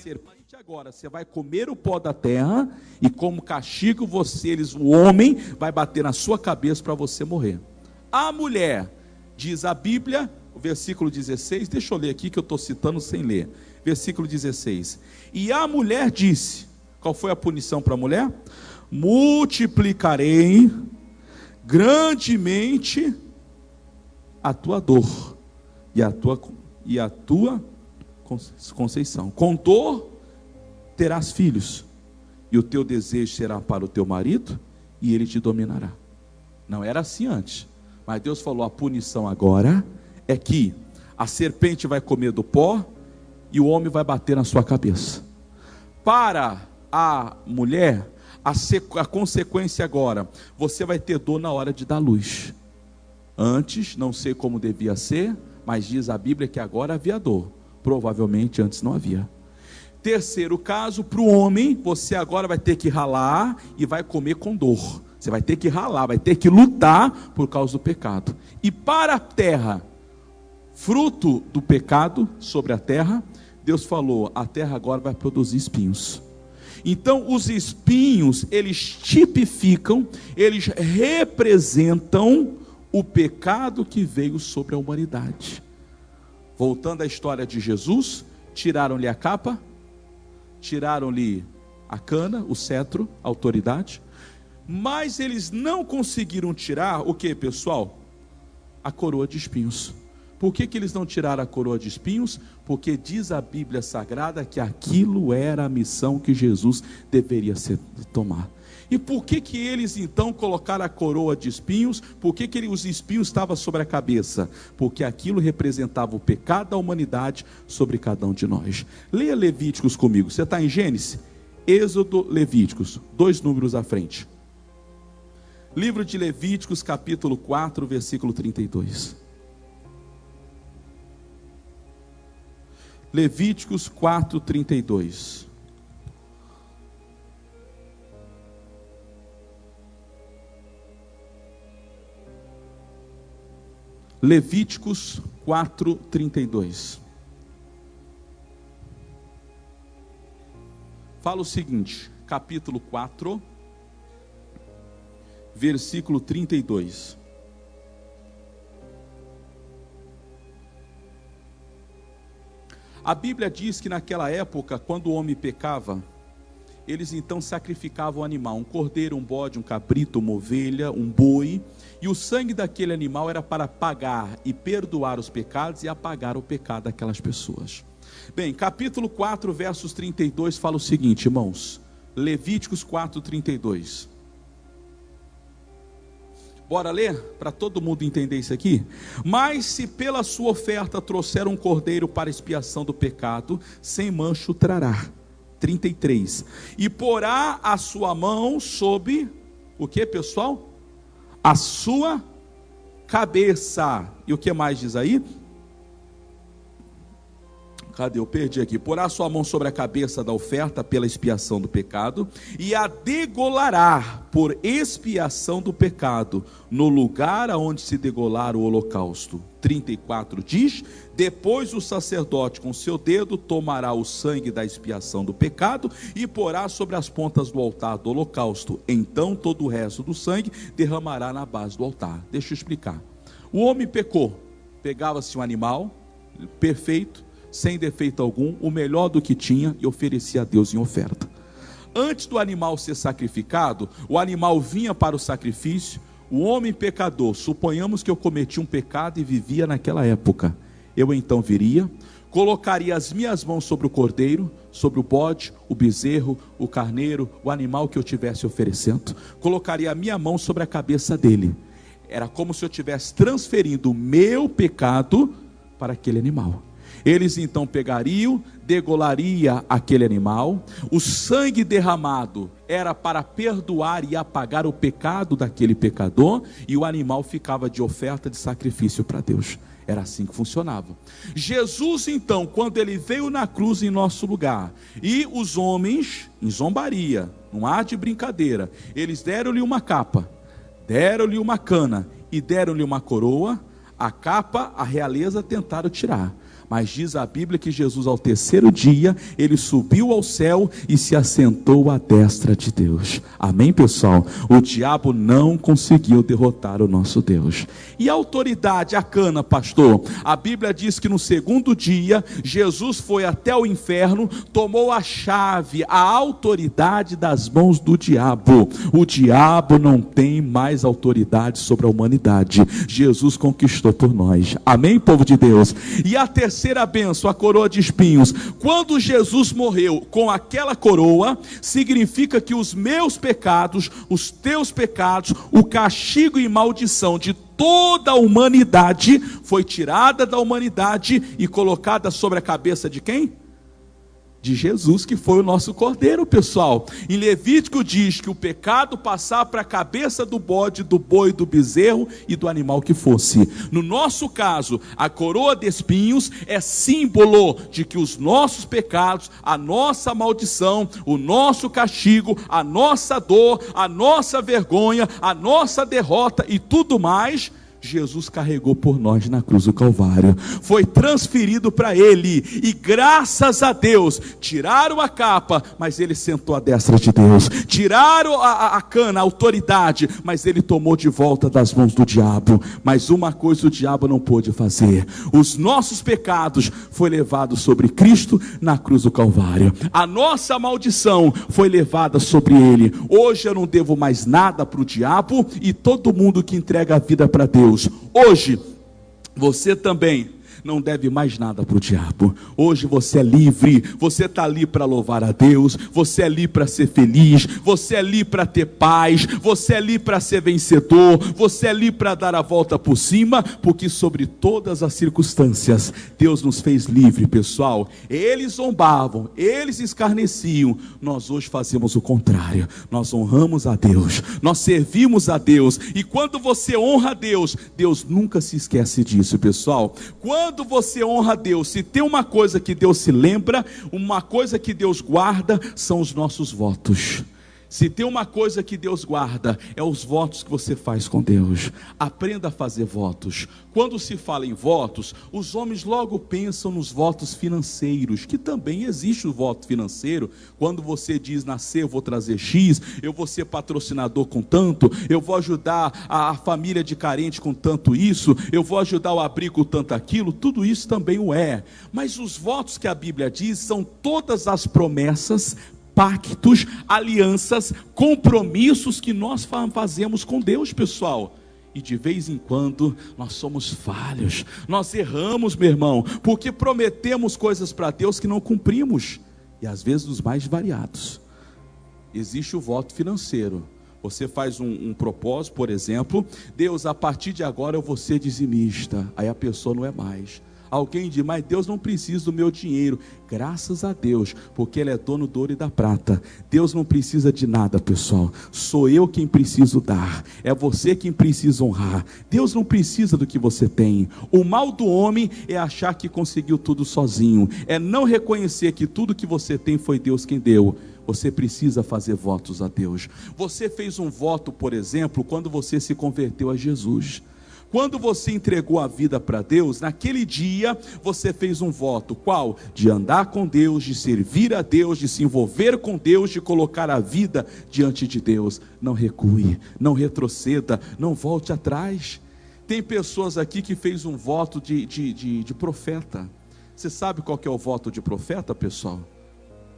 serpente agora, você vai comer o pó da terra, e como castigo o homem, vai bater na sua cabeça para você morrer. A mulher, diz a Bíblia, o versículo 16, deixa eu ler aqui que eu estou citando sem ler. Versículo 16. E a mulher disse, qual foi a punição para a mulher? Multiplicarei grandemente a tua dor e a tua conceição. Com dor terás filhos, e o teu desejo será para o teu marido, e ele te dominará. Não era assim antes, mas Deus falou: a punição agora é que a serpente vai comer do pó, e o homem vai bater na sua cabeça. Para a mulher, a consequência agora, você vai ter dor na hora de dar luz. Antes, não sei como devia ser, mas diz a Bíblia que agora havia dor. Provavelmente antes não havia. Terceiro caso, para o homem, você agora vai ter que ralar e vai comer com dor. Você vai ter que ralar, vai ter que lutar por causa do pecado. E para a terra, fruto do pecado sobre a terra, Deus falou: a terra agora vai produzir espinhos. Então os espinhos, eles tipificam, eles representam o pecado que veio sobre a humanidade. Voltando à história de Jesus, tiraram-lhe a capa, tiraram-lhe a cana, o cetro, a autoridade, mas eles não conseguiram tirar o que, pessoal? A coroa de espinhos. Por que eles não tiraram a coroa de espinhos? Porque diz a Bíblia Sagrada que aquilo era a missão que Jesus deveria tomar. E por que eles então colocaram a coroa de espinhos? Por que os espinhos estavam sobre a cabeça? Porque aquilo representava o pecado da humanidade sobre cada um de nós. Leia Levíticos comigo. Você está em Gênesis? Êxodo, Levíticos, 2 números à frente. Livro de Levíticos, capítulo 4, versículo 32. Levíticos 4, 32. Levíticos 4, 32. Fala o seguinte, capítulo 4, versículo 32. A Bíblia diz que naquela época, quando o homem pecava, eles então sacrificavam um animal, um cordeiro, um bode, um cabrito, uma ovelha, um boi, e o sangue daquele animal era para pagar e perdoar os pecados e apagar o pecado daquelas pessoas. Bem, capítulo 4, versos 32 fala o seguinte, irmãos, Levíticos 4, 32. Bora ler, para todo mundo entender isso aqui? Mas se pela sua oferta trouxer um cordeiro para expiação do pecado, sem mancha o trará. 33. E porá a sua mão sobre, o que, pessoal? A sua cabeça. E o que mais diz aí? Cadê? Eu perdi aqui. Porá a sua mão sobre a cabeça da oferta pela expiação do pecado, e a degolará por expiação do pecado, no lugar aonde se degolar o holocausto. 34 diz: depois o sacerdote com seu dedo tomará o sangue da expiação do pecado e porá sobre as pontas do altar do holocausto. Então todo o resto do sangue derramará na base do altar. Deixa eu explicar. O homem pecou, pegava-se um animal perfeito, sem defeito algum, o melhor do que tinha, e oferecia a Deus em oferta. Antes do animal ser sacrificado, o animal vinha para o sacrifício. O homem pecador, suponhamos que eu cometi um pecado e vivia naquela época, eu então viria, colocaria as minhas mãos sobre o cordeiro, sobre o bode, o bezerro, o carneiro, o animal que eu estivesse oferecendo, colocaria a minha mão sobre a cabeça dele. Era como se eu estivesse transferindo o meu pecado para aquele animal. Eles então pegariam, degolaria aquele animal, o sangue derramado era para perdoar e apagar o pecado daquele pecador, e o animal ficava de oferta de sacrifício para Deus. Era assim que funcionava. Jesus então, quando ele veio na cruz em nosso lugar, e os homens, em zombaria, num ar de brincadeira, eles deram-lhe uma capa, deram-lhe uma cana e deram-lhe uma coroa. A capa, a realeza tentaram tirar, Mas diz a Bíblia que Jesus, ao terceiro dia, ele subiu ao céu e se assentou à destra de Deus. Amém, pessoal? O diabo não conseguiu derrotar o nosso Deus. E a autoridade, a cana, pastor? A Bíblia diz que no segundo dia, Jesus foi até o inferno, tomou a chave, a autoridade das mãos do diabo. O diabo não tem mais autoridade sobre a humanidade. Jesus conquistou por nós. Amém, povo de Deus? E a terceira bênção, a coroa de espinhos. Quando Jesus morreu com aquela coroa, significa que os meus pecados, os teus pecados, o castigo e maldição de toda a humanidade foi tirada da humanidade e colocada sobre a cabeça de quem? De Jesus, que foi o nosso cordeiro, pessoal. Em Levítico diz que o pecado passava para a cabeça do bode, do boi, do bezerro e do animal que fosse. No nosso caso, a coroa de espinhos é símbolo de que os nossos pecados, a nossa maldição, o nosso castigo, a nossa dor, a nossa vergonha, a nossa derrota e tudo mais, Jesus carregou por nós na cruz do Calvário. Foi transferido para ele. E graças a Deus, tiraram a capa, mas ele sentou à destra de Deus. Tiraram a cana, a autoridade, mas ele tomou de volta das mãos do diabo. Mas uma coisa o diabo não pôde fazer: os nossos pecados foi levado sobre Cristo na cruz do Calvário. A nossa maldição foi levada sobre ele. Hoje eu não devo mais nada para o diabo, e todo mundo que entrega a vida para Deus, hoje você também não deve mais nada para o diabo. Hoje você é livre, você está ali para louvar a Deus, você é ali para ser feliz, você é ali para ter paz, você é ali para ser vencedor, você é ali para dar a volta por cima, porque sobre todas as circunstâncias, Deus nos fez livre, pessoal. Eles zombavam, eles escarneciam, nós hoje fazemos o contrário. Nós honramos a Deus, nós servimos a Deus, e quando você honra a Deus, Deus nunca se esquece disso, pessoal. Quando você honra a Deus, se tem uma coisa que Deus se lembra, uma coisa que Deus guarda, são os nossos votos. Se tem uma coisa que Deus guarda, é os votos que você faz com Deus. Aprenda a fazer votos. Quando se fala em votos, os homens logo pensam nos votos financeiros, que também existe o voto financeiro. Quando você diz: nascer, eu vou trazer X, eu vou ser patrocinador com tanto, eu vou ajudar a família de carente com tanto isso, eu vou ajudar o abrigo com tanto aquilo, tudo isso também o é. Mas os votos que a Bíblia diz são todas as promessas, pactos, alianças, compromissos que nós fazemos com Deus, pessoal. E de vez em quando nós somos falhos, nós erramos, meu irmão, porque prometemos coisas para Deus que não cumprimos, e às vezes dos mais variados. Existe o voto financeiro. Você faz um propósito, por exemplo: Deus, a partir de agora eu vou ser dizimista. Aí a pessoa não é mais. Alguém diz: mas Deus não precisa do meu dinheiro. Graças a Deus, porque Ele é dono do ouro e da prata. Deus não precisa de nada, pessoal. Sou eu quem preciso dar, é você quem precisa honrar. Deus não precisa do que você tem. O mal do homem é achar que conseguiu tudo sozinho, é não reconhecer que tudo que você tem foi Deus quem deu. Você precisa fazer votos a Deus. Você fez um voto, por exemplo, quando você se converteu a Jesus. Quando você entregou a vida para Deus, naquele dia você fez um voto. Qual? De andar com Deus, de servir a Deus, de se envolver com Deus, de colocar a vida diante de Deus. Não recue, não retroceda, não volte atrás. Tem pessoas aqui que fez um voto de profeta. Você sabe qual que é o voto de profeta, pessoal?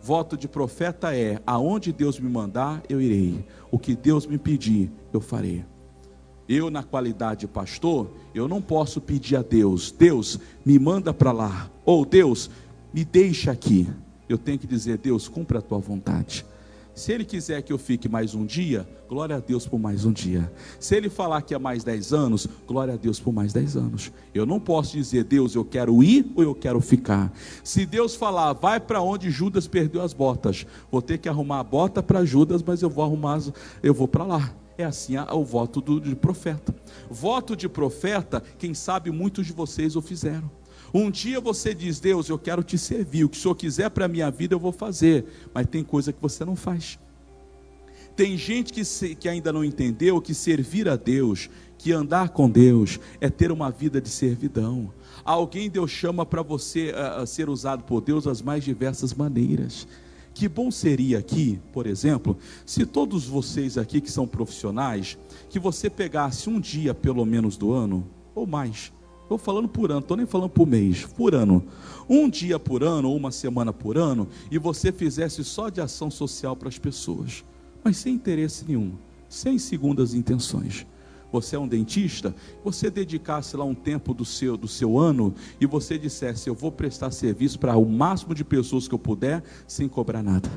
Voto de profeta é: aonde Deus me mandar, eu irei. O que Deus me pedir, eu farei. Eu, na qualidade de pastor, eu não posso pedir a Deus: Deus, me manda para lá, ou Deus, me deixa aqui. Eu tenho que dizer: Deus, cumpra a tua vontade. Se Ele quiser que eu fique mais um dia, glória a Deus por mais um dia. Se Ele falar que é mais 10 anos, glória a Deus por mais 10 anos. Eu não posso dizer: Deus, eu quero ir ou eu quero ficar. Se Deus falar: vai para onde Judas perdeu as botas, vou ter que arrumar a bota para Judas, mas eu vou para lá. É assim o voto de profeta. Voto de profeta, quem sabe muitos de vocês o fizeram. Um dia você diz: Deus, eu quero te servir, o que o Senhor quiser para a minha vida eu vou fazer. Mas tem coisa que você não faz. Tem gente que ainda não entendeu que servir a Deus, que andar com Deus, é ter uma vida de servidão. Alguém Deus chama para você a ser usado por Deus das mais diversas maneiras. Que bom seria aqui, por exemplo, se todos vocês aqui que são profissionais, que você pegasse um dia pelo menos do ano, ou mais, estou falando por ano, estou nem falando por mês, por ano, um dia por ano, ou uma semana por ano, e você fizesse só de ação social para as pessoas, mas sem interesse nenhum, sem segundas intenções. Você é um dentista, você dedicasse lá um tempo do seu ano e você dissesse: eu vou prestar serviço para o máximo de pessoas que eu puder, sem cobrar nada.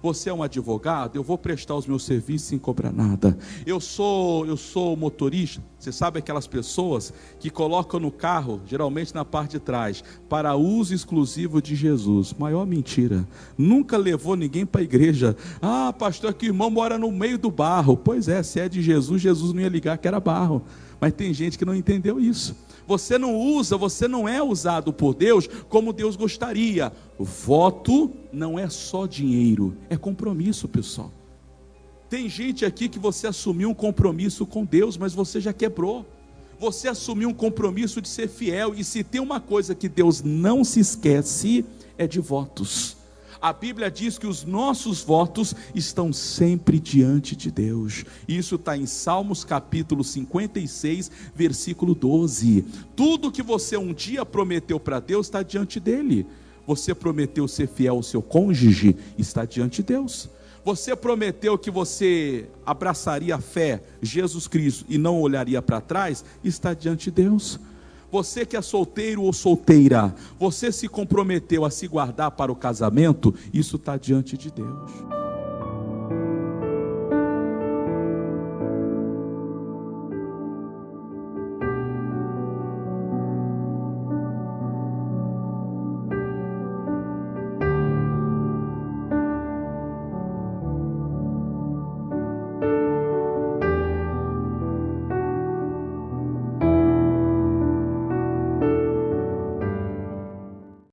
Você é um advogado, eu vou prestar os meus serviços sem cobrar nada. Eu sou motorista, você sabe aquelas pessoas que colocam no carro, geralmente na parte de trás, para uso exclusivo de Jesus. Maior mentira, nunca levou ninguém para a igreja. Ah, pastor, que o irmão mora no meio do barro. Pois é, se é de Jesus, Jesus não ia ligar que era barro. Mas tem gente que não entendeu isso. Você não é usado por Deus como Deus gostaria. O voto não é só dinheiro, é compromisso, pessoal. Tem gente aqui que você assumiu um compromisso com Deus, mas você já quebrou. Você assumiu um compromisso de ser fiel, e se tem uma coisa que Deus não se esquece, é de votos. A Bíblia diz que os nossos votos estão sempre diante de Deus. Isso está em Salmos capítulo 56, versículo 12. Tudo que você um dia prometeu para Deus está diante dele. Você prometeu ser fiel ao seu cônjuge, está diante de Deus. Você prometeu que você abraçaria a fé, Jesus Cristo, e não olharia para trás, está diante de Deus. Você que é solteiro ou solteira, você se comprometeu a se guardar para o casamento, isso está diante de Deus.